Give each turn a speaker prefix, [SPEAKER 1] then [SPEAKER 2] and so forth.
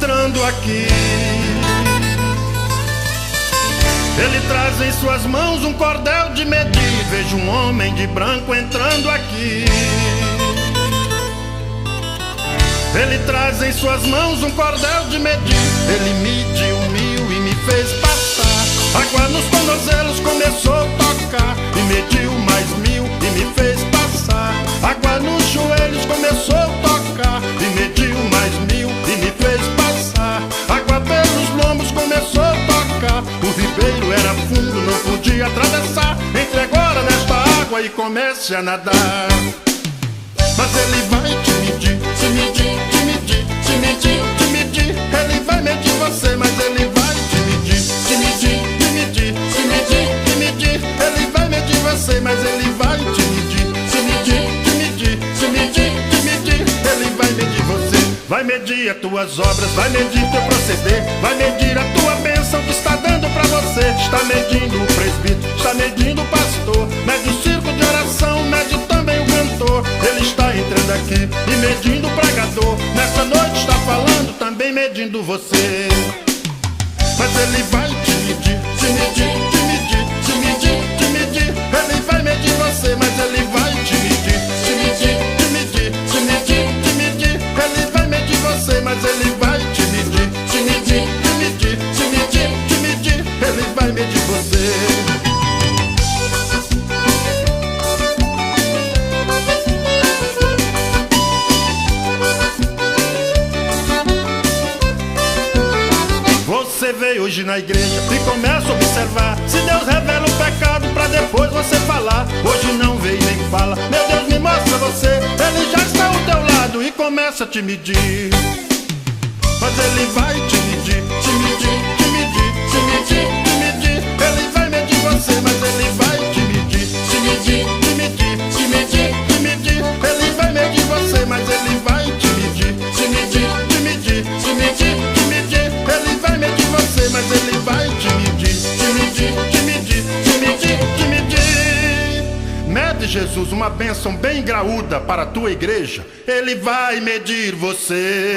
[SPEAKER 1] entrando aqui. Ele traz em suas mãos um cordel de medir. Vejo um homem de branco entrando aqui. Ele traz em suas mãos um cordel de medir. Ele mediu 1000 e me fez passar. Água nos tornozelos começou a tocar. E mediu mais 1000 e me fez passar. Água nos joelhos começou a tocar. E mediu mais 1000 e me fez passar. Água pelos lombos começou a tocar. O ribeiro era fundo, não podia atravessar. Entre agora nesta água e comece a nadar. Mas ele vai te medir, te medir, te medir, te medir, te medir. Ele vai medir você, mas ele vai te medir, te medir, te medir, te medir, te medir. Ele vai medir você, mas ele vai te medir, te medir, te medir, te medir, te medir. Ele vai medir você, vai medir as tuas obras, vai medir teu proceder, vai medir a tua bênção que está dando pra você. Está medindo o presbítero, está medindo o pastor, mede o circo de oração, mede também o cantor. Ele está entrando aqui e medindo o pregador. Nessa noite está falando, também medindo você. Mas ele vai te medir, te medir, te medir, te medir, te medir. Ele vai medir você, mas ele vai te medir, te medir, te medir, te medir, te medir. Ele vai medir você, mas ele vai te medir, te medir, te medir, te medir, te medir. Ele vai medir você. Você veio hoje na igreja e começa a observar. Se Deus revela o pecado pra depois você falar. Hoje não veio nem fala, meu Deus me mostra você. Ele já está ao teu lado e começa a te medir. Mas ele vai te medir, te medir, te medir, te medir, te medir. Ele vai medir você, mas ele vai te medir, te medir, te medir, te medir, te medir. Ele vai medir você, mas ele vai te medir, te medir, te medir, te medir, te medir. Ele vai medir você, mas ele vai te medir, te medir, te medir, te medir, te medir. Mede, Jesus, uma bênção bem graúda para a tua igreja. Ele vai medir você.